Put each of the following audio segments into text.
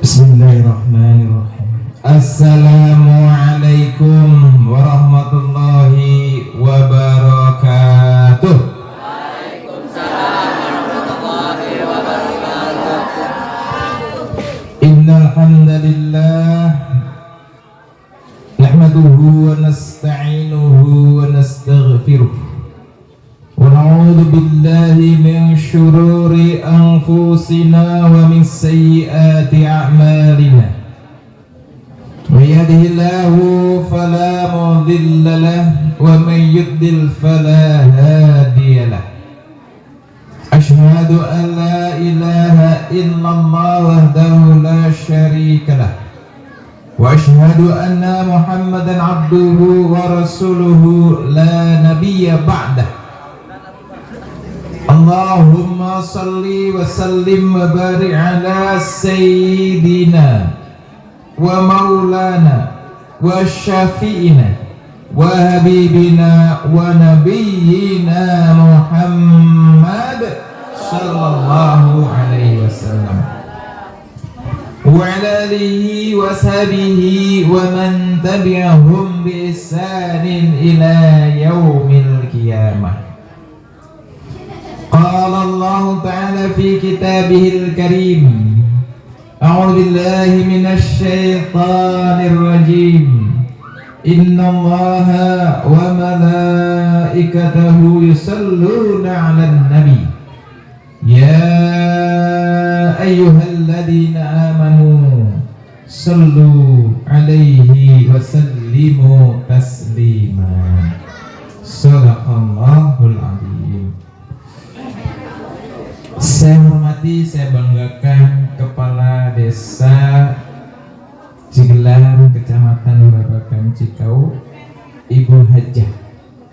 Bismillahirrahmanirrahim. Assalamualaikum warahmatullahi wabarakatuh. Waalaikumsalam warahmatullahi wabarakatuh. Innal hamdalillah nahmaduhu wa nasta'inuhu wa nastaghfiruh. Wa na'udzu billahi min syururi anfusina wa min sayyiati a'malina. May yahdihillahu fala mudilla lahu wa may yudlil fala hadiya lahu. Asyhadu an la ilaha illallah wahdahu la syarika lahu wa asyhadu anna Muhammadan abduhu wa rasuluhu la nabiyya ba'dah. Allahumma salli wa sallim wa barik ala sayyidina wa maulana wa syafi'ina wa habibina wa nabiyyina Muhammad sallallahu alaihi wasallam wa ala alihi wa sahbihi wa man tabi'ahum bi ihsanin ila yaumil qiyamah. Qala Allah Ta'ala fi kitabihil karim. A'udzu billahi minasy syaithanir rajim. Inna Allaha wa malaikatahu yusalluna 'alan nabi. Ya ayyuhalladzina amanu sallu 'alaihi wa sallimu taslima. Shadaqallahul 'azim. Saya hormati, saya banggakan Kepala Desa Cigelar, Kecamatan Babakan, Cikau, Ibu Hajah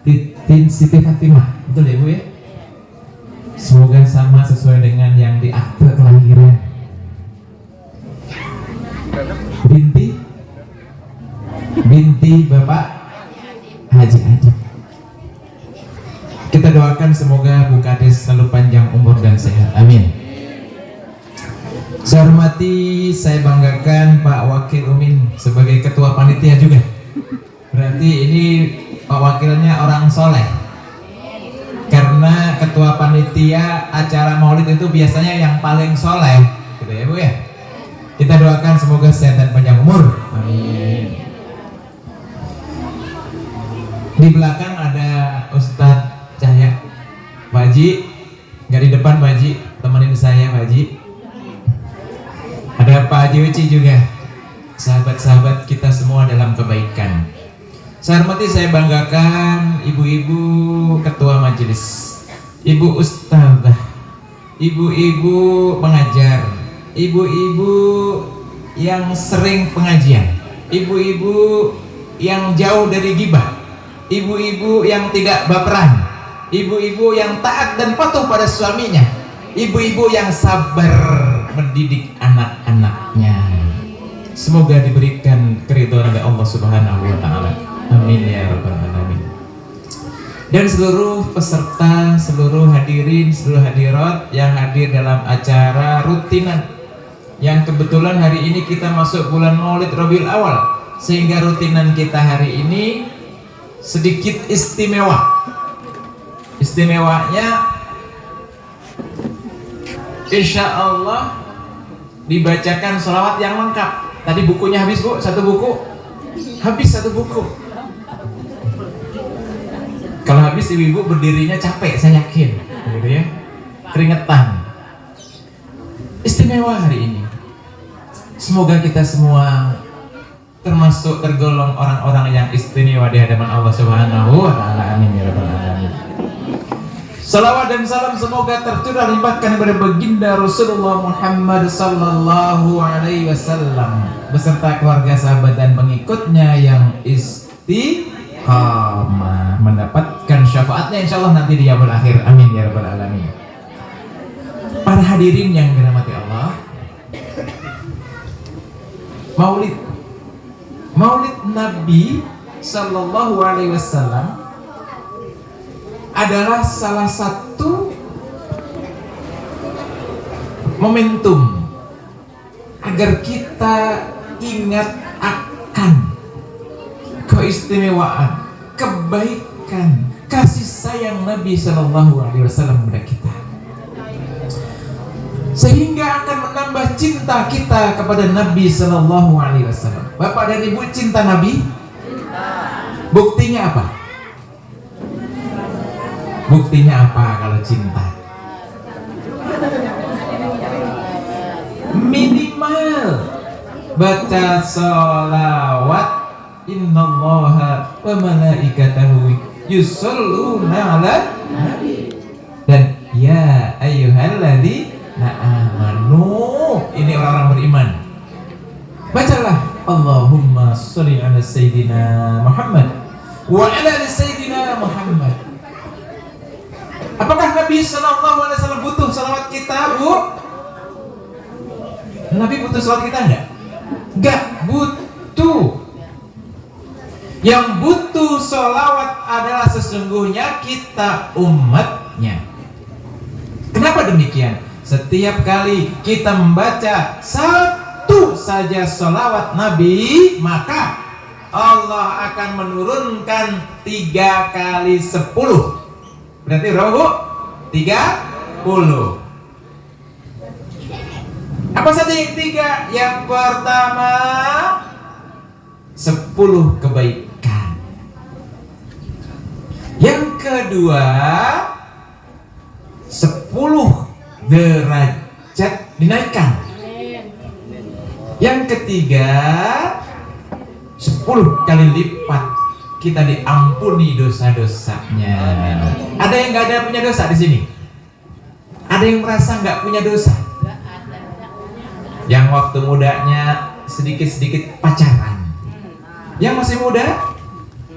Titin Siti Fatimah. Betul ya Bu ya? Semoga sama sesuai dengan yang di akte kelahiran. Binti Bapak Haji Haji. Kita doakan semoga Bu Kades selalu panjang umur dan sehat. Amin. Saya hormati, saya banggakan Pak Wakil Umin sebagai ketua panitia juga. Berarti ini Pak Wakilnya orang soleh. Karena ketua panitia acara maulid itu biasanya yang paling soleh, gitu ya Bu ya. Kita doakan semoga sehat dan panjang umur. Amin. Di belakang ada Ustadz Cahya, Pak Haji, nggak di depan Pak Haji, temenin saya Pak Haji. Ada Pak Haji Uci juga, sahabat-sahabat kita semua dalam kebaikan. Saya hormati, saya banggakan ibu-ibu ketua majelis, ibu ustadzah, ibu-ibu pengajar, ibu-ibu yang sering pengajian, ibu-ibu yang jauh dari ghibah, ibu-ibu yang tidak baperan, ibu-ibu yang taat dan patuh pada suaminya, ibu-ibu yang sabar mendidik anak-anaknya. Semoga diberikan keridhaan oleh Allah Subhanahu wa taala. Amin ya rabbal alamin. Dan seluruh peserta, seluruh hadirin, seluruh hadirat yang hadir dalam acara rutinan yang kebetulan hari ini kita masuk bulan Maulid Rabiul Awal, sehingga rutinan kita hari ini sedikit istimewa. Istimewanya insya Allah dibacakan sholawat yang lengkap. Tadi bukunya habis Bu, satu buku habis, satu buku. Kalau habis ibu-ibu berdirinya capek, saya yakin, gitu ya, keringetan. Istimewa hari ini. Semoga kita semua termasuk tergolong orang-orang yang istimewa di hadapan Allah Subhanahu wa taala. Amin ya rabbal alamin. Salawat dan salam semoga tercurah limpahkan kepada baginda Rasulullah Muhammad sallallahu alaihi wasallam beserta keluarga, sahabat dan pengikutnya yang istiqamah, mendapatkan syafaatnya insyaallah nanti di yaumul akhir. Amin ya rabbal alamin. Para hadirin yang dirahmati Allah, Maulid Nabi sallallahu alaihi wasallam adalah salah satu momentum agar kita ingat akan keistimewaan, kebaikan, kasih sayang Nabi Shallallahu Alaihi Wasallam kepada kita, sehingga akan menambah cinta kita kepada Nabi Shallallahu Alaihi Wasallam. Bapak dan Ibu cinta Nabi? Buktinya apa? Buktinya apa kalau cinta? Minimal baca sholawat, innallaha wa malaikatahu yusholluna ala nabi, dan ya ayyuhalladzina amanu, ini orang-orang beriman. Bacalah Allahumma sholli ala sayyidina Muhammad wa ala ali sayyidina Muhammad. Apakah Nabi Sallallahu Alaihi Wasallam butuh salawat kita, Bu? Nabi butuh salawat kita enggak? Enggak butuh. Yang butuh salawat adalah sesungguhnya kita umatnya. Kenapa demikian? Setiap kali kita membaca satu saja salawat Nabi, maka Allah akan menurunkan 3 kali 10. Berarti berapa, Bu? 30. Apa saja yang 3? Yang pertama 10 kebaikan. Yang kedua 10 derajat dinaikkan. Yang ketiga 10 kali lipat kita diampuni dosa-dosanya. Ada yang nggak ada punya dosa di sini? Ada yang merasa nggak punya dosa? Yang waktu mudanya sedikit-sedikit pacaran, yang masih muda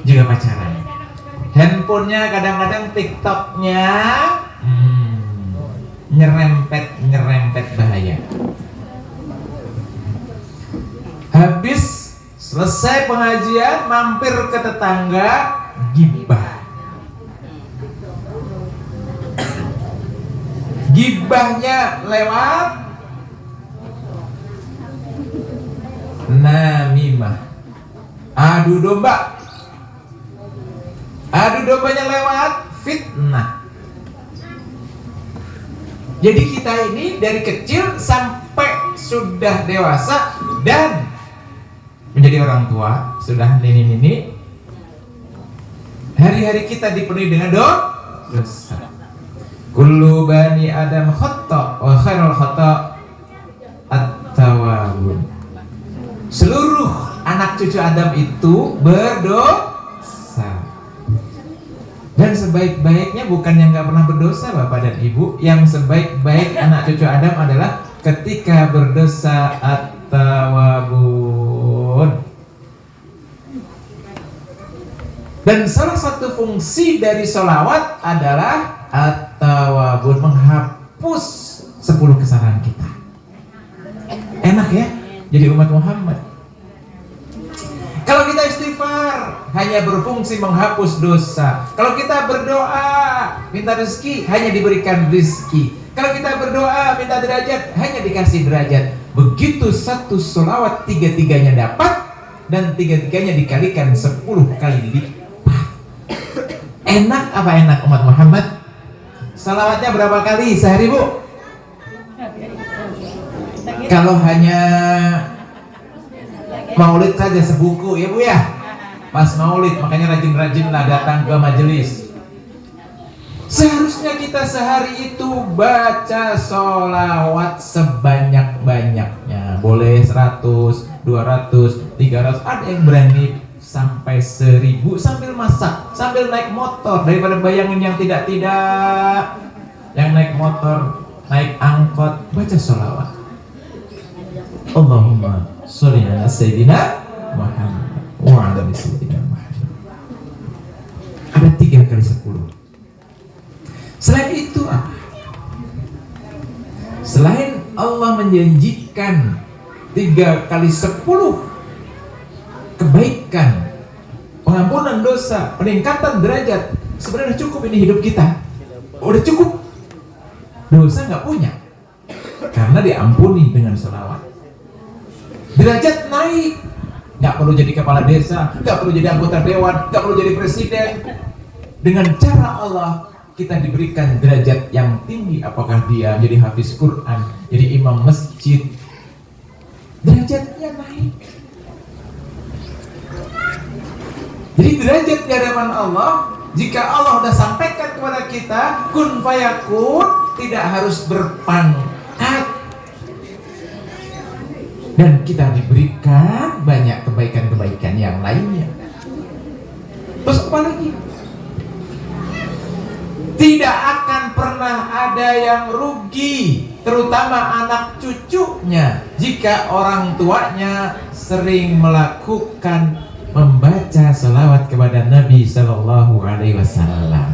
juga pacaran. Handphonenya kadang-kadang TikToknya nyerempet bahaya. Habis selesai pengajian, mampir ke tetangga, gibah. Gibahnya lewat namimah, adu domba. Adu dombanya lewat fitnah. Jadi kita ini dari kecil sampai sudah dewasa dan menjadi orang tua, sudah nini-nini, hari-hari kita dipenuhi dengan dosa. Kullu bani Adam khata' wa khairul khata' at-tawwabun. Seluruh anak cucu Adam itu berdosa. Dan sebaik-baiknya bukan yang gak pernah berdosa, Bapak dan Ibu. Yang sebaik-baik anak cucu Adam adalah ketika berdosa at-tawwabun. Dan salah satu fungsi dari sholawat adalah at-tawwabun, menghapus 10 kesalahan kita. Enak ya jadi umat Muhammad. Kalau kita istighfar hanya berfungsi menghapus dosa. Kalau kita berdoa minta rezeki hanya diberikan rezeki. Kalau kita berdoa minta derajat hanya dikasih derajat. Begitu satu sholawat 3-3-nya dapat dan 3-3-nya dikalikan 10 kali lipat. Enak apa enak umat Muhammad? Salawatnya berapa kali sehari, Bu? Kalau hanya maulid saja sebuku ya, Bu ya. Pas maulid makanya rajin-rajinlah datang ke majelis. Seharusnya kita sehari itu baca sholawat sebanyak-banyaknya. Boleh 100, 200, 300. Ada yang berani sampai 1000 sambil masak, sambil naik motor, daripada bayangin yang tidak-tidak, yang naik motor, naik angkot, baca sholawat. Allahumma sholli ala sayyidina Muhammad wa ala ali sayyidina Muhammad. Ada 3 kali 10. Selain itu apa? Selain Allah menjanjikan 3 kali 10 kebaikan, pengampunan dosa, peningkatan derajat, sebenarnya cukup ini hidup kita. Udah cukup. Dosa nggak punya, karena diampuni dengan sholawat. derajat naik. Nggak perlu jadi kepala desa, nggak perlu jadi anggota dewan, nggak perlu jadi presiden. Dengan cara Allah kita diberikan derajat yang tinggi. Apakah dia jadi hafiz Quran, jadi imam masjid, derajatnya naik. Jadi derajat di hadapan Allah, jika Allah sudah sampaikan kepada kita kun fayakun, tidak harus berpangkat, dan kita diberikan banyak kebaikan-kebaikan yang lainnya. Terus apa lagi? Tidak akan pernah ada yang rugi, terutama anak cucunya, jika orang tuanya sering melakukan membaca selawat kepada Nabi Sallallahu Alaihi Wasallam.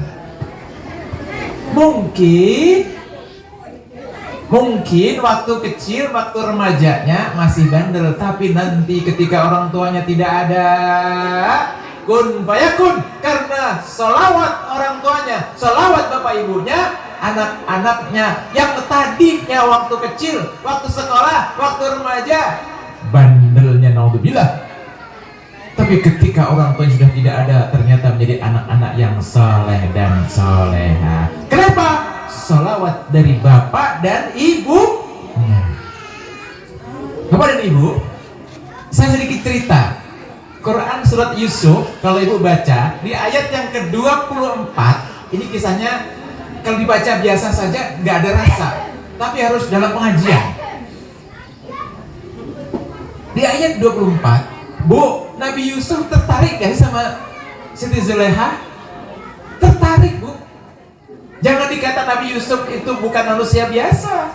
Mungkin waktu kecil, waktu remajanya masih bandel, tapi nanti ketika orang tuanya tidak ada, kun fayakun, karena selawat orang tuanya, selawat bapak ibunya, anak-anaknya yang tadinya waktu kecil, waktu sekolah, waktu remaja bandelnya naudzubillah, tapi ketika orang tua sudah tidak ada, ternyata menjadi anak-anak yang soleh dan soleha. Kenapa? Salawat dari bapak dan ibu. Bapak dan ibu, saya sedikit cerita. Quran surat Yusuf, kalau ibu baca di ayat yang ke-24, ini kisahnya kalau dibaca biasa saja nggak ada rasa, tapi harus dalam pengajian. Di ayat 24, Bu, Nabi Yusuf tertarik gak sama Siti Zuleha? Tertarik, Bu. Jangan dikata Nabi Yusuf itu bukan manusia biasa.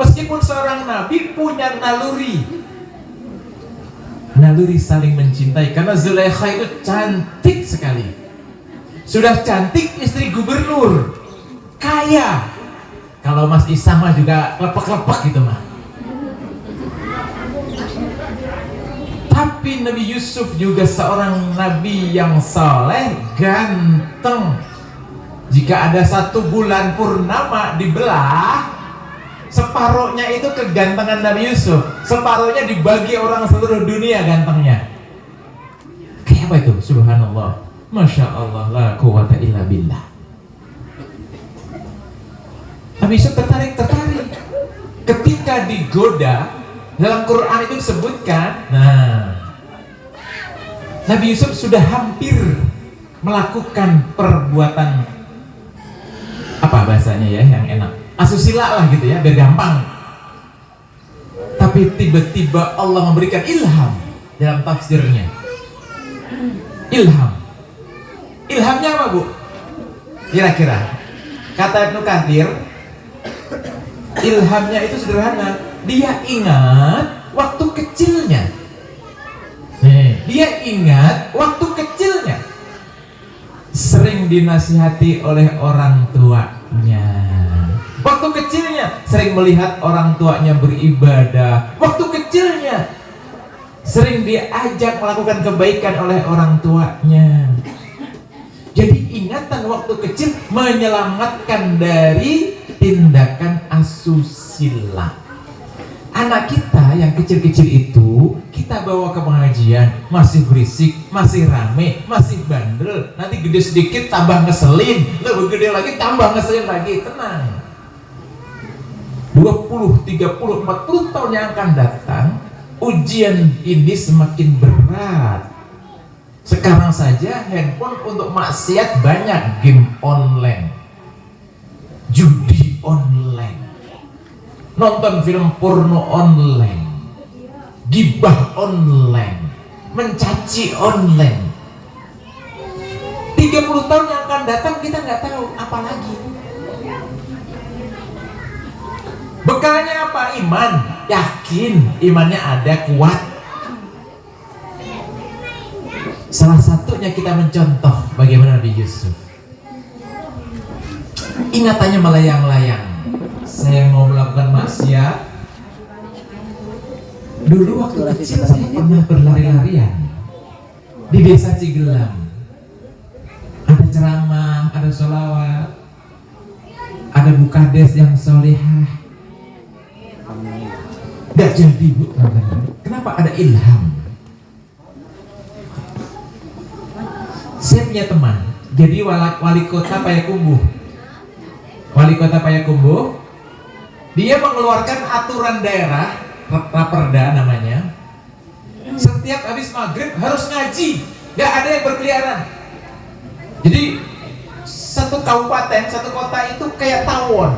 Meskipun seorang nabi punya naluri saling mencintai, karena Zuleha itu cantik sekali. Sudah cantik, istri gubernur, kaya. Kalau Mas Isama juga lepek-lepek gitu mah. Tapi Nabi Yusuf juga seorang nabi yang saleh, ganteng. Jika ada 1 bulan purnama dibelah, separuhnya itu kegantengan Nabi Yusuf, separuhnya dibagi orang seluruh dunia gantengnya. Kayak apa itu? Subhanallah, Masya Allah, la quwata illa billah. Nabi Yusuf tertarik. Ketika digoda, dalam Quran itu disebutkan, Nabi Yusuf sudah hampir melakukan perbuatan, apa bahasanya ya yang enak, asusila lah gitu ya, biar gampang. Tapi tiba-tiba Allah memberikan ilham dalam tafsirnya. Ilhamnya apa, Bu? Kira-kira kata Ibnu Katsir, ilhamnya itu sederhana. Dia ingat waktu kecilnya. Sering dinasihati oleh orang tuanya. Waktu kecilnya sering melihat orang tuanya beribadah. Waktu kecilnya sering diajak melakukan kebaikan oleh orang tuanya. Jadi ingatan waktu kecil menyelamatkan dari tindakan asusila. Anak kita yang kecil-kecil itu kita bawa ke pengajian, masih berisik, masih rame, masih bandel. Nanti gede sedikit tambah ngeselin, lebih gede lagi tambah ngeselin lagi. Tenang, 20, 30, 40 tahun yang akan datang, ujian ini semakin berat. Sekarang saja handphone untuk maksiat banyak, game online, judi online, nonton film porno online, gibah online, mencaci online. 30 tahun yang akan datang kita nggak tahu apa lagi. Bekalnya apa? Iman, yakin, imannya ada, kuat. Salah satunya kita mencontoh bagaimana Nabi Yusuf. Ingatannya melayang-layang. Saya mau melakukan maksiat. Dulu waktu kecil saya pernah berlari-larian di desa Cigelam. Ada ceramah, ada sholawat, ada bukades yang solehah. Nggak jadi bu. Kenapa? Ada ilham. Saya punya teman, jadi wali kota Payakumbuh. Wali kota Payakumbuh, dia mengeluarkan aturan daerah, Raperda namanya. Setiap habis maghrib harus ngaji, nggak ada yang berkeliaran. Jadi satu kabupaten, satu kota itu kayak tawon,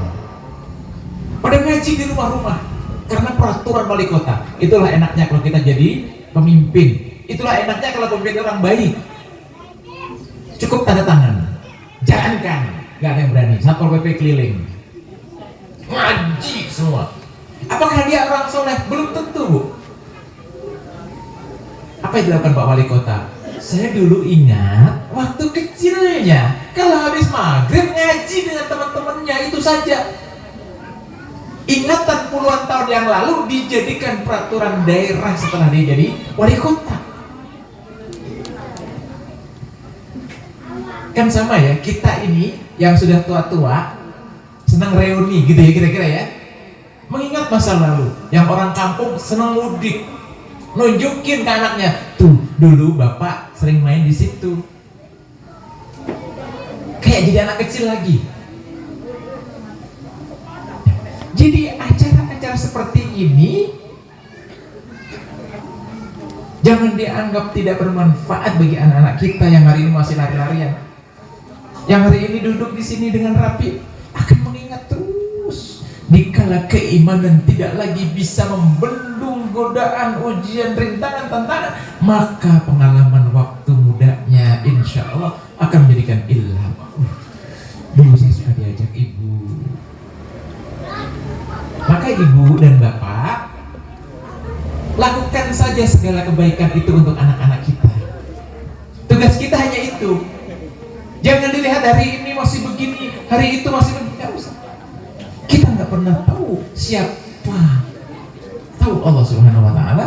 pada ngaji di rumah-rumah karena peraturan wali kota. Itulah enaknya kalau kita jadi pemimpin. Itulah enaknya kalau pemimpin orang baik. Cukup tanda tangan, jalankan, nggak ada yang berani. Satpol PP keliling, ngaji semua. Apakah dia orang soleh? Belum tentu bu. Apa yang dilakukan Pak Wali Kota? Saya dulu ingat waktu kecilnya kalau habis maghrib ngaji dengan teman-temannya, itu saja. Ingatan puluhan tahun yang lalu dijadikan peraturan daerah setelah dia jadi wali kota. Kan sama ya, kita ini yang sudah tua-tua senang reuni gitu ya kira-kira ya. Mengingat masa lalu, yang orang kampung senang mudik, nunjukin ke anaknya, tuh dulu bapak sering main di situ. Kayak jadi anak kecil lagi. Jadi acara-acara seperti ini jangan dianggap tidak bermanfaat bagi anak-anak kita yang hari ini masih lari-larian. Yang hari ini duduk di sini dengan rapi akan mengingat terus. Dikala keimanan tidak lagi bisa membendung godaan, ujian, rintangan, tantangan, maka pengalaman waktu mudanya insya Allah akan menjadikan ilham. Dulu saya suka diajak ibu. Maka ibu dan bapak lakukan saja segala kebaikan itu untuk anak-anak kita. Tugas kita hanya itu. Jangan dilihat hari ini masih begini, hari itu masih begini. Nggak usah. Kita nggak pernah tahu siapa. Tahu Allah Subhanahu Wa Taala.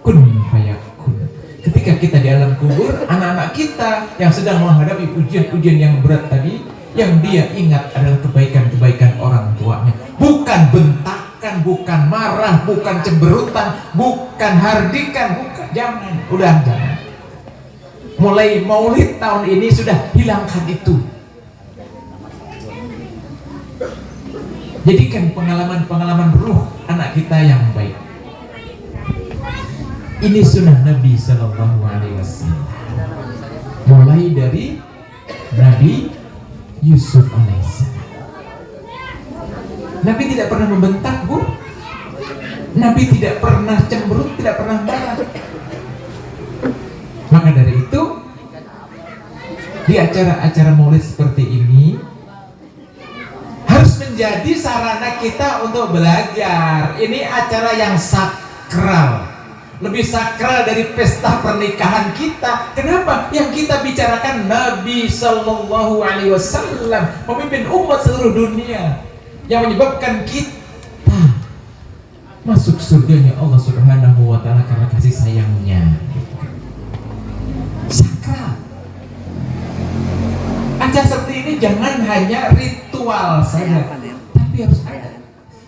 Kun fayakun. Ketika kita di alam kubur, anak-anak kita yang sedang menghadapi ujian-ujian yang berat tadi, yang dia ingat adalah kebaikan-kebaikan orang tuanya. Bukan bentakan, bukan marah, bukan cemberutan, bukan hardikan, bukan. Jangan, udah jangan. Mulai Maulid tahun ini sudah hilangkan itu. Jadikan pengalaman-pengalaman ruh anak kita yang baik. Ini sunnah Nabi Sallallahu Alaihi Wasallam. Mulai dari Nabi Yusuf alaihissalam. Nabi tidak pernah membentak bu. Nabi tidak pernah cemberut, tidak pernah marah. Maka dari itu di acara-acara maulid seperti ini harus menjadi sarana kita untuk belajar. Ini acara yang sakral, lebih sakral dari pesta pernikahan kita. Kenapa? Yang kita bicarakan Nabi Sallallahu Alaihi Wasallam, pemimpin umat seluruh dunia, yang menyebabkan kita masuk surganya Allah Subhanahu Wa Taala karena kasih sayangnya. Sakral. Acara seperti ini jangan hanya ritual saja, tapi harus ada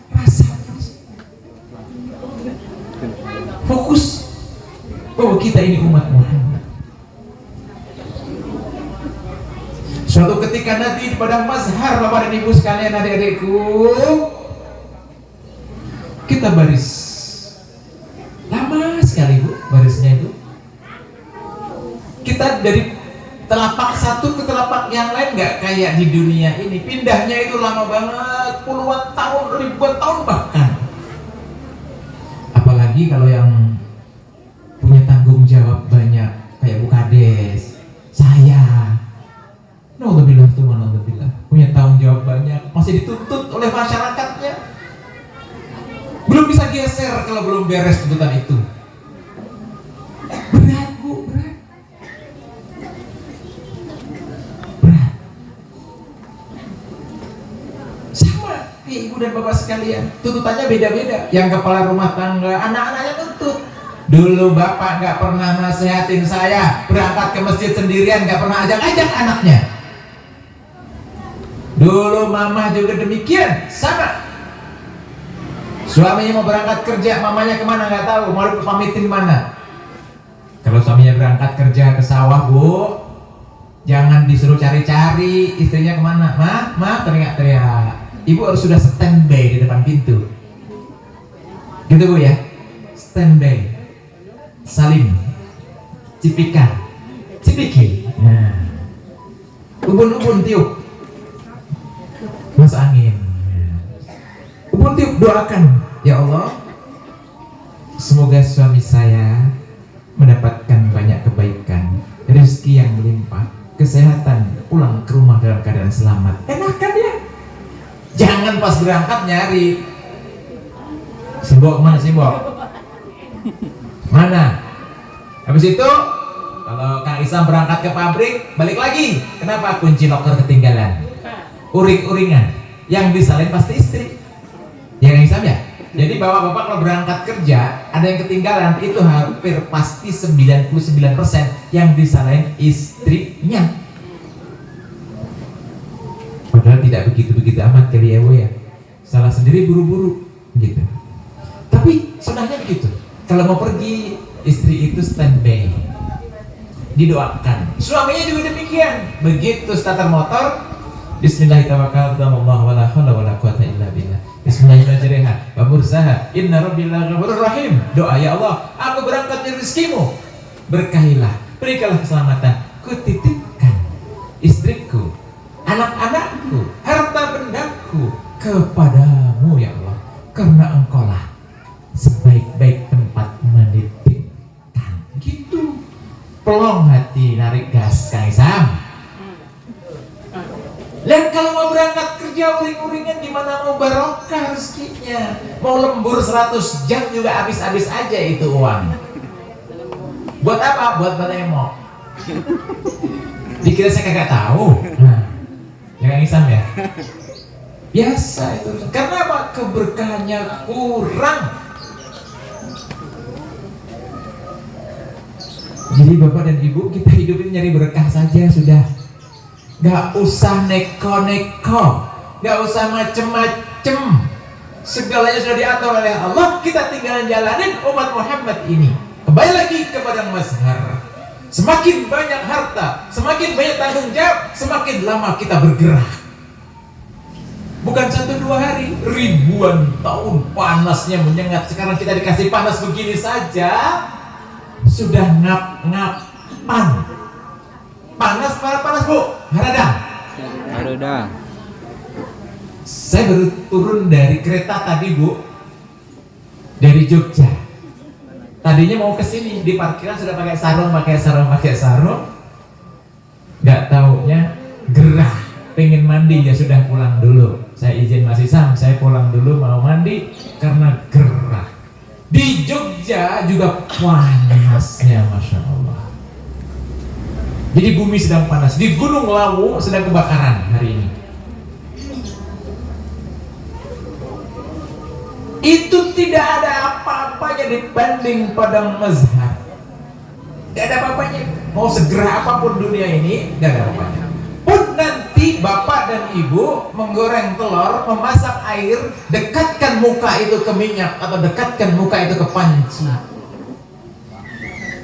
rasa fokus bahwa kita ini umat Muhammad. Suatu ketika nanti di padang mazhar, Bapak dan Ibu sekalian, adik-adikku, kita baris lama sekali bu, barisnya itu. Kita dari telapak satu ke telapak yang lain, nggak kayak di dunia ini. Pindahnya itu lama banget, puluhan tahun, ribuan tahun bahkan. Apalagi kalau yang punya tanggung jawab banyak, kayak Bu Kades, saya, naudzubillah tuh, naudzubillah, punya tanggung jawab banyak, masih dituntut oleh masyarakatnya, belum bisa geser kalau belum beres tuntutan itu. Berat bu, berat. Sama kayak ibu dan bapak sekalian, tuntutannya beda-beda. Yang kepala rumah tangga, anak-anaknya tuntut. Dulu bapak nggak pernah nasihatin saya berangkat ke masjid sendirian, nggak pernah ajak-ajak anaknya. Dulu mama juga demikian, sama. Suaminya mau berangkat kerja, mamanya kemana nggak tahu, mau pamitin mana. Kalau suaminya berangkat kerja ke sawah, Bu, jangan disuruh cari-cari istrinya kemana. Ma, teriak-teriak. Ibu harus sudah standby di depan pintu. Gitu Bu ya, standby. Salim, cipikan, cipiki. Nah, ubun-ubun tiup, masuk angin. Ubun tiup, doakan, ya Allah, semoga suami saya mendapatkan banyak kebaikan, rezeki yang melimpah, kesehatan, pulang ke rumah dalam keadaan selamat. Enak kan ya? Jangan pas berangkat nyari. Simbok mana Simbok? Mana? Habis itu kalau Kang Isam berangkat ke pabrik, balik lagi. Kenapa? Kunci loker ketinggalan. Uring-uringan. Yang disalin pasti istri. Ya Kang Isam ya? Jadi bapak-bapak kalau berangkat kerja, ada yang ketinggalan, itu hampir pasti 99% yang disalahin istrinya. Padahal tidak begitu-begitu amat kali ya Bu ya. Salah sendiri buru-buru gitu. Tapi sunahnya begitu. Kalau mau pergi, istri itu standby, didoakan. Suaminya juga demikian. Begitu starter motor, Bismillahirrahmanirrahim. Bismillahirrahmanirrahim. Wa mursaha inna rabbil ghafurur rahim. Doa, ya Allah, aku berangkat dari rezekimu, berkahilah, berikanlah keselamatan. Kutitipkan istriku, anak-anakku, harta bendaku kepadamu ya Allah, karena engkaulah sebaik-baik tempat menitipkan. Gitu. Pelong hati, narik gas Kang Isam. Dan kalau mau berangkat kerja uring-uringan, gimana mau barokah rezekinya? Mau lembur 100 jam juga habis-habis aja itu uang. Buat apa? Buat emok. Dikira saya kagak tahu. Nah, ya Kang Isam ya. Biasa itu. Karena apa? Keberkahannya kurang. Jadi Bapak dan Ibu, kita hidup ini nyari berkah saja sudah. Gak usah neko-neko, gak usah macem-macem. Segalanya sudah diatur oleh Allah. Kita tinggal jalanin umat Muhammad ini. Kembali lagi kepada mazhar. Semakin banyak harta, semakin banyak tanggung jawab, semakin lama kita bergerak. Bukan 1-2 hari, ribuan tahun panasnya menyengat. Sekarang kita dikasih panas begini saja, sudah ngap-ngapan. Panas, panas Bu, haradang. Saya baru turun dari kereta tadi Bu, dari Jogja. Tadinya mau ke sini, di parkiran sudah pakai sarung. Gak taunya gerah, pengen mandi, ya sudah pulang dulu. Saya izin Mas Isam, saya pulang dulu mau mandi karena gerah. Di Jogja juga panasnya, Masya Allah. Jadi bumi sedang panas. Di Gunung Lawu sedang kebakaran hari ini. Itu tidak ada apa-apanya dibanding Padang Mazhar. Tidak ada apa-apanya. Mau segera apapun dunia ini, tidak ada apa-apanya. Pun nanti bapak dan ibu menggoreng telur, memasak air, dekatkan muka itu ke minyak atau dekatkan muka itu ke panci.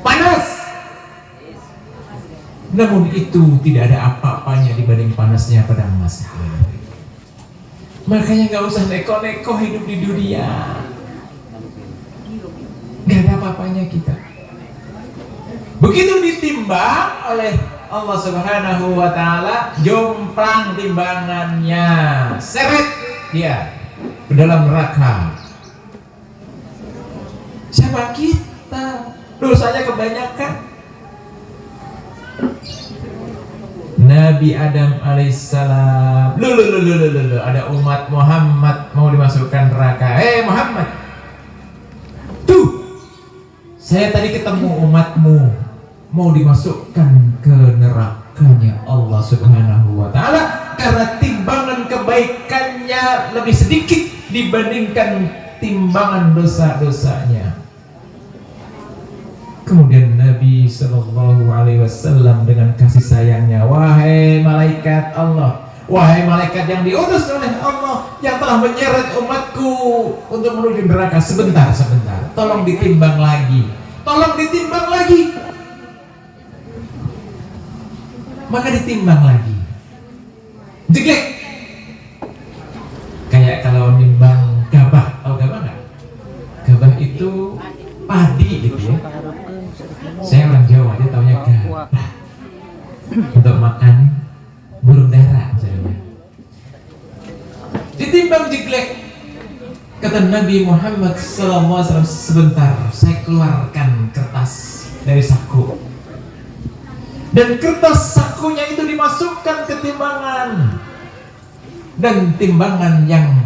Panas. Namun itu tidak ada apa-apanya dibanding panasnya Padang Mazhar. Makanya gak usah neko-neko hidup di dunia. Gak ada apa-apanya kita. Begitu ditimbang oleh Allah Subhanahu wa Ta'ala, jomplang timbangannya, seret dia ke dalam neraka. Siapa kita? Dosanya kebanyakan. Nabi Adam alaihissalam, ada umat Muhammad mau dimasukkan neraka. Muhammad, tuh, saya tadi ketemu umatmu mau dimasukkan ke nerakanya Allah Subhanahu wa Ta'ala karena timbangan kebaikannya lebih sedikit dibandingkan timbangan dosa-dosanya. Kemudian Nabi Shallallahu Alaihi Wasallam dengan kasih sayangnya, wahai malaikat Allah, Wahai malaikat yang diutus oleh Allah yang telah menyeret umatku untuk menuju neraka, sebentar, tolong ditimbang lagi, maka ditimbang lagi, jeglek, kayak kalau nimbang gabah, tahu gabah nggak? Gabah itu padi gitu ya. Saya orang Jawa, dia taunya gabah untuk makan burung dara misalnya. Ditimbang jeglek, kata Nabi Muhammad SAW, sebentar, saya keluarkan kertas dari saku, dan kertas sakunya itu dimasukkan ke timbangan, dan timbangan yang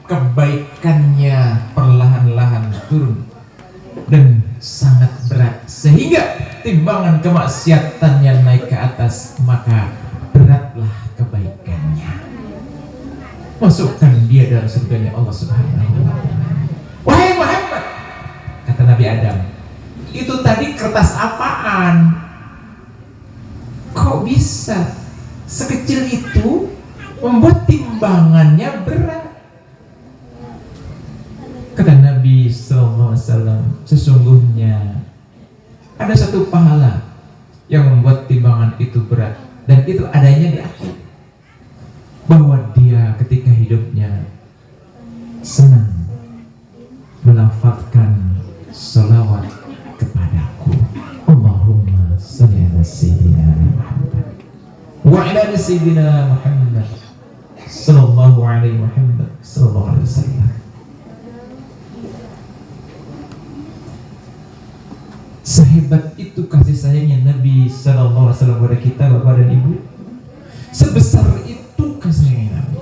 kebaikannya perlahan-lahan turun dan sangat berat, sehingga timbangan kemaksiatannya naik ke atas, maka beratlah kebaikannya. Masukkan dia dalam surganya Allah Subhanahu wa ta'ala. Wahai Muhammad, kata Nabi Adam, itu tadi kertas apaan? Kok bisa sekecil itu membuat timbangannya berat? Kata Nabi SAW, sesungguhnya ada satu pahala yang membuat timbangan itu berat, dan itu adanya di akhir, bahwa dia ketika hidupnya senang melafazkan salawat kepadaku, Allahumma shalli ala sayyidina Muhammad wa ala sayyidina Muhammad sallallahu alaihi Muhammad sallallahu alaihi wasallam. Sehebat itu kasih sayangnya Nabi sallallahu alaihi wasallam kepada kita, Bapak dan Ibu. Sebesar itu kasih sayangnya Nabi.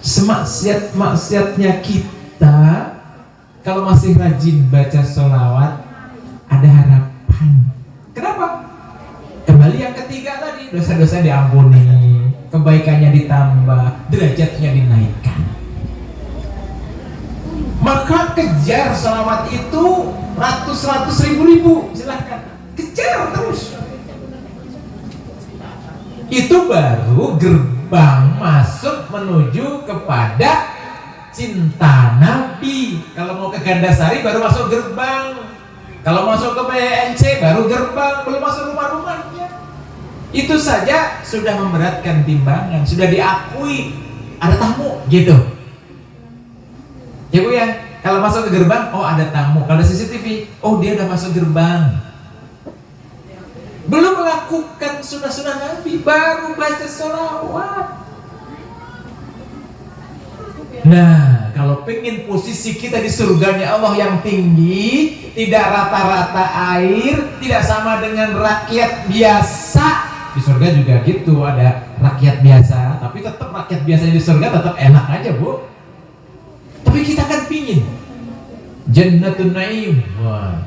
Semaksiat-maksiatnya kita, kalau masih rajin baca sholawat, ada harapan. Kenapa? Kembali yang ketiga tadi, dosa-dosa diampuni, kebaikannya ditambah, derajatnya dinaikkan. Maka kejar sholawat itu ratus ribu, silahkan kejar terus. Itu baru gerbang masuk menuju kepada cinta Nabi. Kalau mau ke Gandasari baru masuk gerbang, kalau masuk ke BNC baru gerbang, belum masuk rumah-rumahnya. Itu saja sudah memberatkan timbangan, sudah diakui ada tamu gitu ya Bu ya. Kalau masuk ke gerbang, oh ada tamu. Kalau CCTV, oh dia udah masuk gerbang. Belum melakukan sunnah-sunnah Nabi, baru baca sholawat. Nah, kalau pengen posisi kita di surganya Allah yang tinggi, tidak rata-rata air, tidak sama dengan rakyat biasa. Di surga juga gitu, ada rakyat biasa, tapi tetap rakyat biasa di surga tetap enak aja Bu. Tapi kita kan pingin Jannatun Naim. Wah,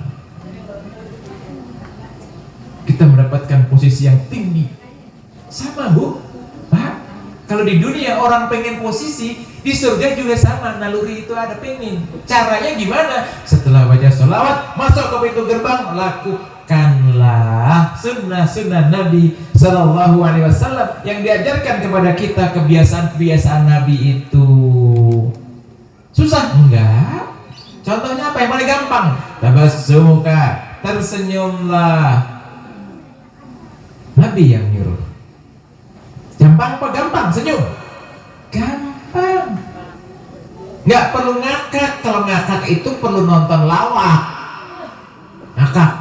kita mendapatkan posisi yang tinggi. Sama Bu, Pak, kalau di dunia orang pengen posisi, di surga juga sama, naluri itu ada pengen. Caranya gimana? Setelah baca sholawat, masuk ke pintu gerbang, lakukanlah sunnah-sunnah Nabi Sallallahu Alaihi Wasallam yang diajarkan kepada kita, kebiasaan-kebiasaan Nabi itu. Susah? Enggak. Contohnya apa yang paling gampang? Tabassumuka, tersenyumlah. Nabi yang nyuruh. Gampang apa gampang? Senyum? Gampang. Nggak perlu ngakak. Kalau ngakak itu perlu nonton lawak. Ngakak.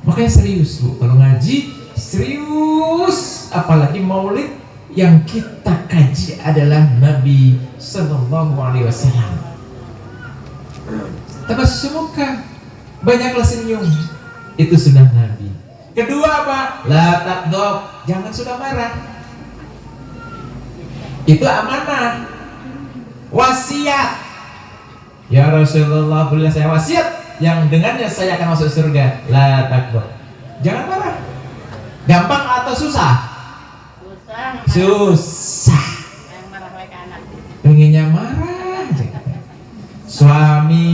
Makanya serius Bu. Kalau ngaji serius. Apalagi maulid, yang kita kaji adalah Nabi Sallallahu Alaihi Wasallam. Tabassumuka, banyaklah senyum. Itu sunnah Nabi. Kedua apa? La taqdab, jangan sudah marah. Itu amanah. Wasiat. Ya Rasulullah, boleh saya wasiat yang dengannya saya akan masuk surga. La taqdab. Jangan marah. Gampang atau susah? Susah. Yang marah mereka anak. Pengennya marah aja. Suami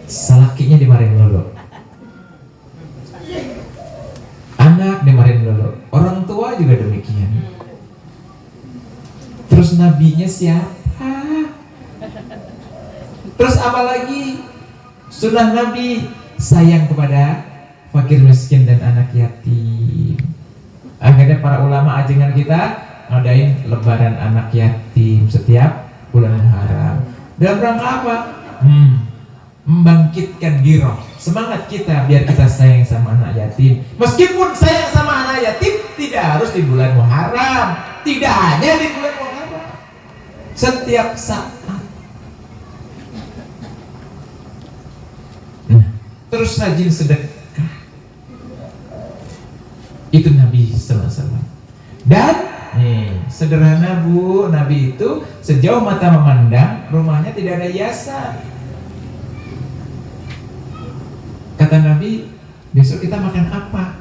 salakinya dimarahin dulu, anak dimarahin dulu, orang nabinya siapa? Terus apalagi sunnah Nabi sayang kepada fakir miskin dan anak yatim. Akhirnya para ulama ajengan kita ngadain lebaran anak yatim setiap bulan Muharram. Dalam rangka apa? Membangkitkan giroh, semangat kita biar kita sayang sama anak yatim. Meskipun sayang sama anak yatim tidak harus di bulan Muharram, tidak hanya di bulan Muharram, setiap saat. Terus rajin sedekah. Itu Nabi sallallahu alaihi wasallam. Dan sederhana Bu, Nabi itu sejauh mata memandang rumahnya tidak ada hiasan. Kata Nabi, besok kita makan apa?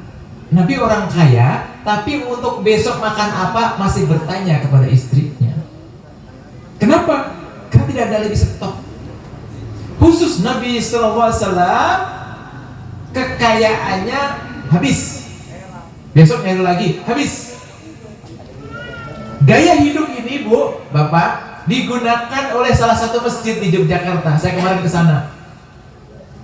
Nabi orang kaya, tapi untuk besok makan apa masih bertanya kepada istrinya. Kenapa? Karena tidak ada lagi stok. Khusus Nabi sallallahu alaihi wasallam, kekayaannya habis. Besok nyari lagi, habis. Gaya hidup ini Bu, Bapak, digunakan oleh salah satu masjid di Yogyakarta. Saya kemarin ke sana.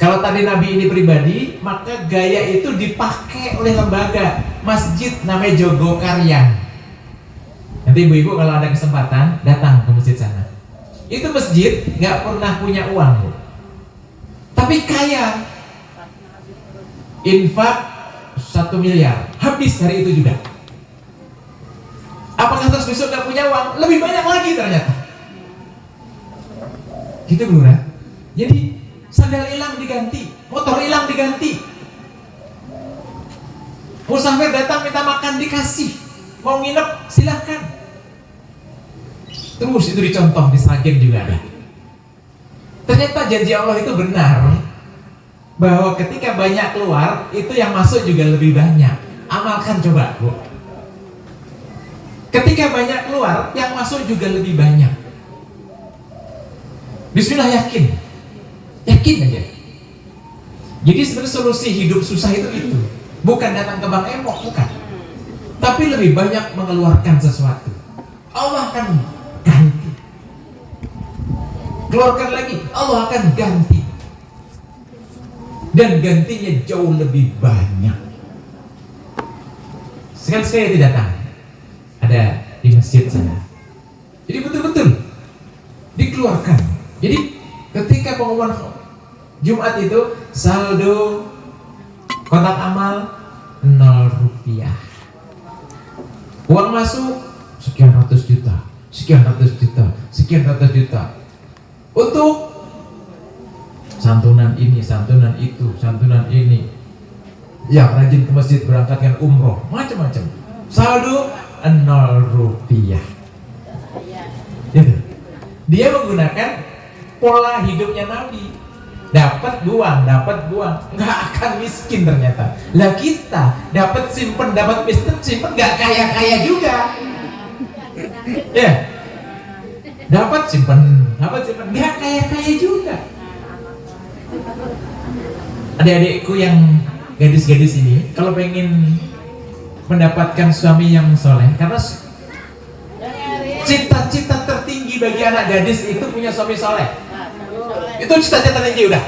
Kalau tadi Nabi ini pribadi, maka gaya itu dipakai oleh lembaga masjid namanya Jogokaryan. Nanti ibu-ibu kalau ada kesempatan datang ke masjid sana. Itu masjid nggak pernah punya uang Bu, tapi kaya. Infak 1 miliar, habis hari itu juga. Apakah terus besok nggak punya uang? Lebih banyak lagi ternyata. Gitu Bu Lurah. Jadi sandal hilang diganti, motor hilang diganti. Musafir datang minta makan dikasih, mau nginep silahkan. Terus itu dicontoh di Sragen juga ada. Ternyata janji Allah itu benar, bahwa ketika banyak keluar itu yang masuk juga lebih banyak. Amalkan coba Bu. Ketika banyak keluar yang masuk juga lebih banyak. Bismillah, yakin aja. Jadi sebenarnya solusi hidup susah itu bukan datang ke Bank Emok, bukan, tapi lebih banyak mengeluarkan sesuatu. Allah akan ganti. Keluarkan lagi, Allah akan ganti, dan gantinya jauh lebih banyak. Sekali-sekali datang, ada di masjid sana. Jadi betul-betul dikeluarkan. Jadi ketika pengumuman Jumat itu saldo kotak amal 0 rupiah. Uang masuk sekian ratus juta, sekian ratus juta, sekian ratus juta. Untuk santunan ini, santunan itu, santunan ini. Yang rajin ke masjid berangkatkan umroh, macam-macam. Saldo 0 rupiah. Dia menggunakan pola hidupnya Nabi. Dapat buang, nggak akan miskin ternyata. Lah kita dapat simpen, dapat simpen, nggak kaya juga. Ya, dapat simpen, nggak kaya juga. Adik-adikku yang gadis-gadis ini, kalau pengen mendapatkan suami yang soleh, karena cita-cita tertinggi bagi anak gadis itu punya suami soleh. Itu cita-cita tinggi udah.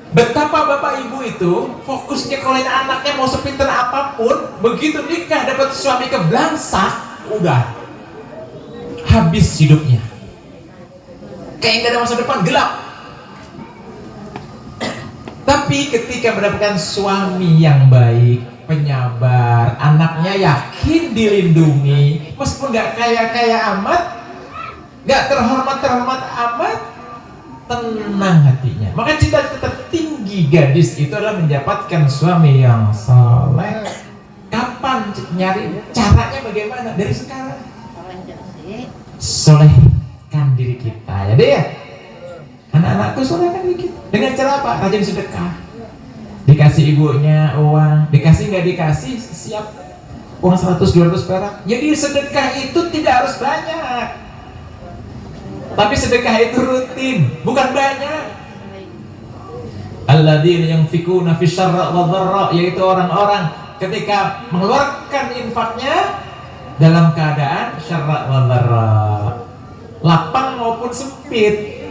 Betapa bapak ibu itu fokusnya kalau anaknya mau sepinter apapun, begitu nikah dapat suami keblangsak, udah habis hidupnya. Kayak nggak ada masa depan, gelap. Tapi ketika mendapatkan suami yang baik, penyabar, anaknya yakin dilindungi, meskipun nggak kaya-kaya amat, nggak terhormat amat, tenang hatinya. Maka cita-cita tertinggi gadis itu adalah mendapatkan suami yang soleh. Kapan nyari? Caranya bagaimana? Dari sekarang. Solehkan diri kita, ya deh ya. Anak-anakku solehkan diri kita. Dengan cara apa? Rajin sedekah. Dikasih ibunya uang, dikasih nggak dikasih, siap. Uang 100-200 perak. Jadi sedekah itu tidak harus banyak. Tapi sedekah itu rutin, bukan banyak. Alladzina yunfikuna fis syarra wa dharra, yaitu orang-orang ketika mengeluarkan infaknya dalam keadaan syarra wa dharra, lapang maupun sempit.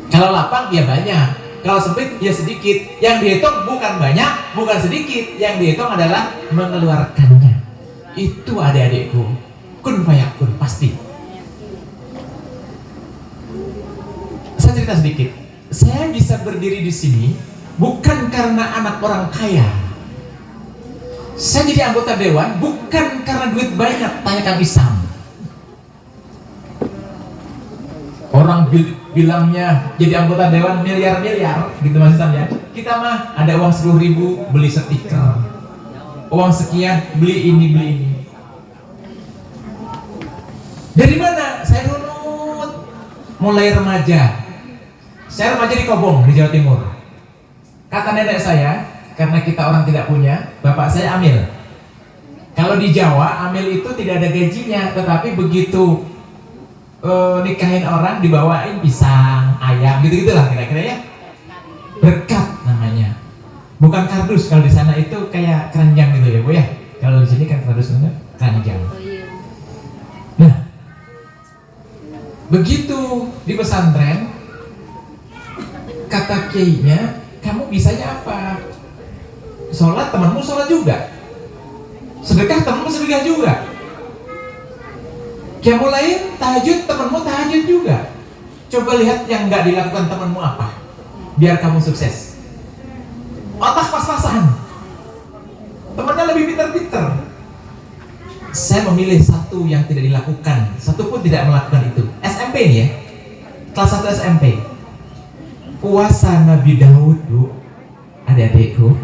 Kalau lapang ya banyak, kalau sempit ya sedikit. Yang dihitung bukan banyak, bukan sedikit, yang dihitung adalah mengeluarkannya. Itu adik-adikku, kun fayakun pasti. Saya cerita sedikit. Saya bisa berdiri di sini bukan karena anak orang kaya. Saya jadi anggota dewan bukan karena duit banyak, tanya Kang Isam. Orang bilangnya jadi anggota dewan miliar-miliar, gitu Mas Isam ya. Kita mah ada uang 10.000 beli stiker, uang sekian beli ini beli ini. Dari mana? Saya runut mulai remaja. Saya remaja di Kobong di Jawa Timur. Kata nenek saya, karena kita orang tidak punya, bapak saya amil. Kalau di Jawa, amil itu tidak ada gajinya, tetapi begitu nikahin orang dibawain pisang, ayam, gitu-gitulah kira-kira ya. Berkat namanya. Bukan kardus, kalau di sana itu kayak keranjang gitu ya Bu ya. Kalau di sini kan kardus enggak, keranjang. Nah, begitu di pesantren, kata kiainya, kamu bisanya apa? Sholat, temanmu sholat juga. Sedekah, temanmu sedekah juga. Qiyamul lail, tahajud, temanmu tahajud juga. Coba lihat yang nggak dilakukan temanmu apa, biar kamu sukses. Otak pas-pasan, temannya lebih pintar-pintar. Saya memilih satu yang tidak dilakukan, satu pun tidak melakukan itu. SMP nih ya, kelas 1 SMP. Puasa Nabi Daud Bu, adik-adikku.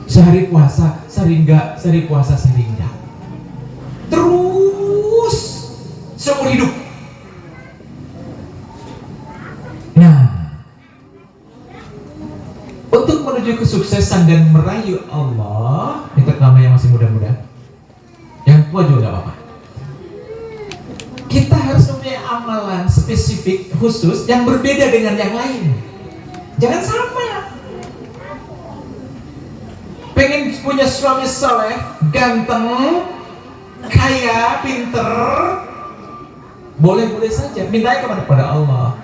Sehari puasa, sehari enggak, sehari puasa, sehari enggak. Terus seumur hidup. Nah, untuk menuju kesuksesan dan merayu Allah, ini nama yang masih muda-muda, yang tua juga gak apa-apa. Kita harus mempunyai amalan spesifik khusus yang berbeda dengan yang lain. Jangan sama. Pengen punya suami soleh, ganteng, kaya, pinter, boleh-boleh saja, mintanya kepada Allah.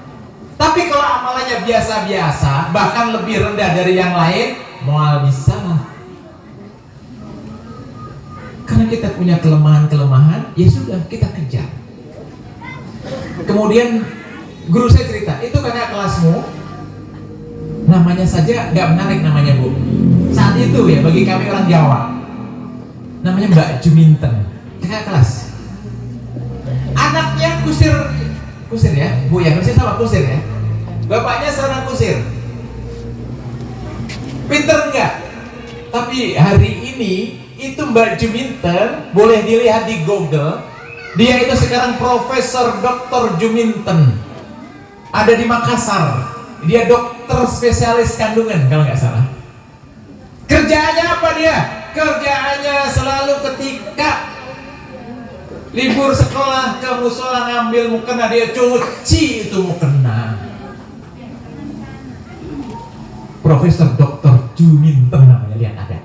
Tapi kalau amalannya biasa-biasa, bahkan lebih rendah dari yang lain, moal bisa. Karena kita punya kelemahan-kelemahan, ya sudah kita kejar. Kemudian guru saya cerita, itu kakak kelasmu, namanya saja nggak menarik namanya Bu. Saat itu ya bagi kami orang Jawa, namanya Mbak Juminten, kakak kelas. Anaknya kusir ya, Bu ya, kusir sama kusir ya. Bapaknya seorang kusir. Pinter enggak? Tapi hari ini itu Mbak Juminten boleh dilihat di Google. Dia itu sekarang Profesor Dr. Juminten, ada di Makassar. Dia dokter spesialis kandungan kalau nggak salah. Kerjaannya apa dia? Kerjaannya selalu ketika libur sekolah ke musola ngambil mukena, dia cuci itu mukena. Profesor Dr. Juminten namanya, lihat ada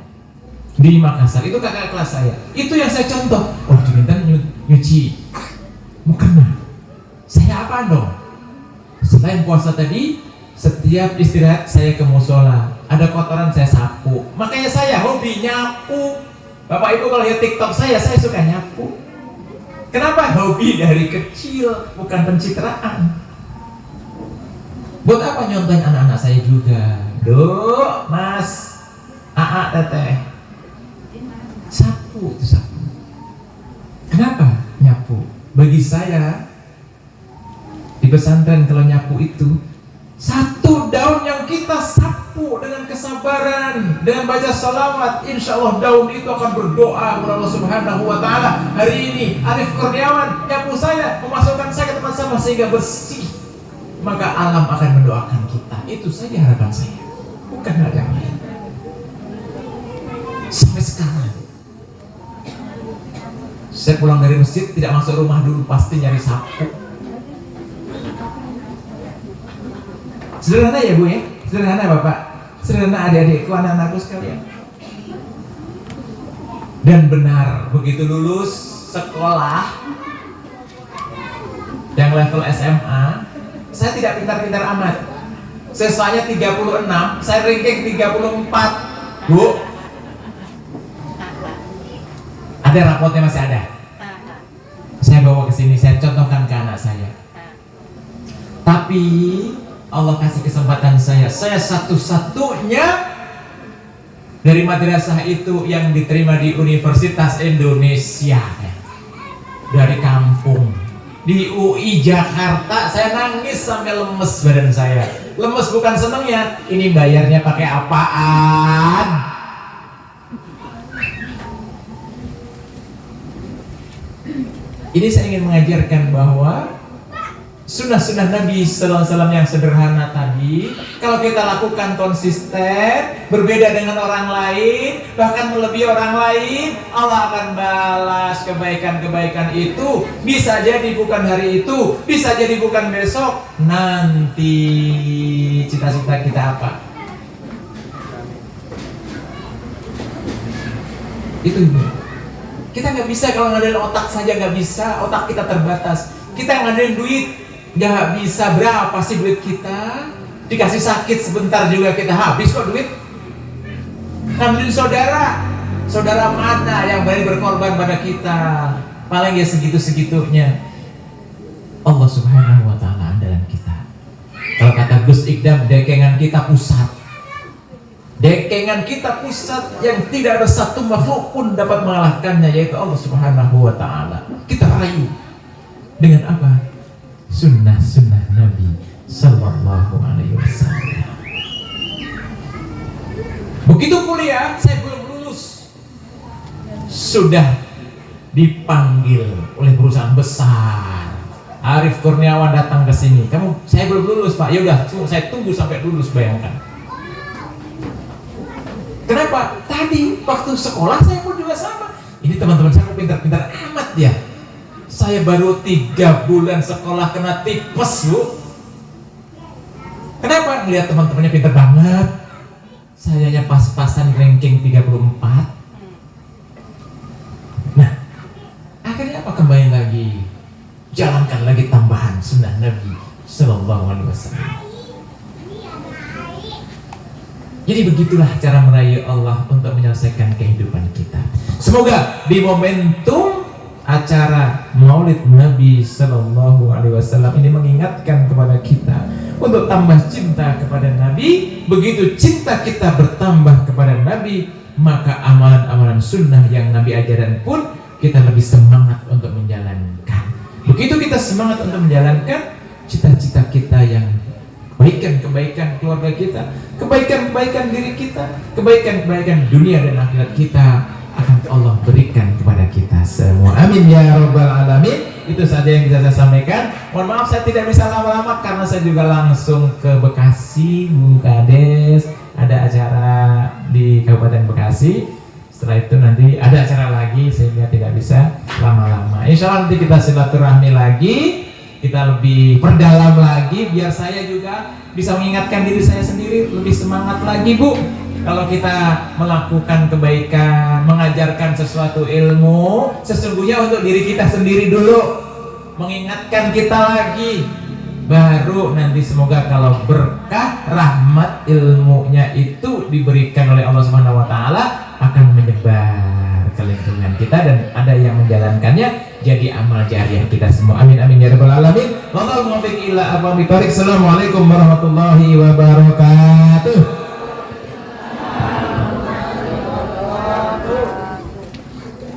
di Makassar. Itu kakak kelas saya. Itu yang saya contoh. Oh, Juminten nyuci mukena. Saya apa dong? Selain puasa tadi, setiap istirahat saya ke musola. Ada kotoran saya sapu. Makanya saya hobi nyapu. Bapak Ibu kalau lihat TikTok saya suka nyapu. Kenapa? Hobi dari kecil, bukan pencitraan. Buat apa nyontohin anak-anak saya juga? Duh, Mas, Aa, Teteh, sapu itu sapu. Kenapa nyapu? Bagi saya di pesantren kalau nyapu itu satu daun yang kita sapu dengan kesabaran, dengan baca salawat, insya Allah daun itu akan berdoa kepada Allah Subhanahu Wa Taala. Hari ini Arif Kurniawan nyapu saya, memasukkan saya ke tempat sampah sehingga bersih, maka alam akan mendoakan kita. Itu saja harapan saya, bukan ada yang lain. Sampai sekarang saya pulang dari masjid tidak masuk rumah dulu, pasti nyari sapu. Sederhana ya Bu ya, sederhana Bapak, sederhana adik-adikku, anak-anakku sekalian. Dan benar, begitu lulus sekolah yang level SMA, saya tidak pintar-pintar amat. Siswanya 36, saya ranking 34. Bu, ada rapotnya, masih ada. Saya bawa ke sini, saya contohkan ke anak saya. Tapi Allah kasih kesempatan saya satu-satunya dari madrasah itu yang diterima di Universitas Indonesia, dari kampung, di UI Jakarta. Saya nangis sampai lemes badan saya. Lemes bukan senengnya, ini bayarnya pakai apaan? Ini saya ingin mengajarkan bahwa sunnah-sunnah Nabi Sallallahu Alaihi Wasallam yang sederhana tadi, kalau kita lakukan konsisten, berbeda dengan orang lain, bahkan melebihi orang lain, Allah akan balas kebaikan-kebaikan itu. Bisa jadi bukan hari itu, bisa jadi bukan besok, nanti. Cita-cita kita apa? Itu. Kita nggak bisa kalau ngadain otak saja, nggak bisa. Otak kita terbatas. Kita ngadain duit, nggak bisa. Berapa sih duit kita? Dikasih sakit sebentar juga kita habis kok duit. Ngambilin saudara mana yang berani berkorban pada kita? Paling ya segitu-segitunya. Allah Subhanahu wa Ta'ala andalan kita. Kalau kata Gus Ikdam, dekengan kita pusat. Dekengan kita pusat yang tidak ada satu makhluk pun dapat mengalahkannya, yaitu Allah Subhanahu wa Ta'ala. Kita rayu dengan apa? Sunnah-sunnah Nabi Sallallahu Alaihi Wasallam. Begitu kuliah, saya belum lulus, sudah dipanggil oleh perusahaan besar. Arif Kurniawan datang ke sini. Saya belum lulus, Pak. Ya udah, saya tunggu sampai lulus, bayangkan. Kenapa? Tadi waktu sekolah saya pun juga sama. Ini teman-teman saya pintar-pintar amat ya. Saya baru 3 bulan sekolah kena tipes, Bu. Kenapa? Lihat teman-temannya pintar banget. Sayanya pas-pasan ranking 34. Nah, akhirnya apa? Kembali lagi, jalankan lagi tambahan sunnah Nabi Sallallahu Alaihi Wasallam. Jadi begitulah cara merayu Allah untuk menyelesaikan kehidupan kita. Semoga di momentum acara Maulid Nabi Sallallahu Alaihi Wasallam ini mengingatkan kepada kita untuk tambah cinta kepada Nabi. Begitu cinta kita bertambah kepada Nabi, maka amalan-amalan sunnah yang Nabi ajarkan pun kita lebih semangat untuk menjalankan. Begitu kita semangat untuk menjalankan, cita-cita kita yang kebaikan-kebaikan keluarga kita, kebaikan-kebaikan diri kita, kebaikan-kebaikan dunia dan akhirat kita akan Allah berikan kepada kita semua. Amin ya rabbal alamin. Itu saja yang bisa saya sampaikan. Mohon maaf saya tidak bisa lama-lama karena saya juga langsung ke Bekasi, Bu Kades. Ada acara di Kabupaten Bekasi. Setelah itu nanti ada acara lagi sehingga tidak bisa lama-lama. Insya Allah nanti kita silaturahmi lagi. Kita lebih perdalam lagi biar saya juga bisa mengingatkan diri saya sendiri lebih semangat lagi, Bu. Kalau kita melakukan kebaikan, mengajarkan sesuatu ilmu, sesungguhnya untuk diri kita sendiri dulu, mengingatkan kita lagi, baru nanti semoga kalau berkah rahmat ilmunya itu diberikan oleh Allah Subhanahu wa Ta'ala akan menyebar ke lingkungan kita dan ada yang menjalankannya jadi amal jariah kita semua. Amin amin ya rabbal alamin. Wallahu muwaffiq ila aqwamit thoriq. Assalamualaikum warahmatullahi wabarakatuh.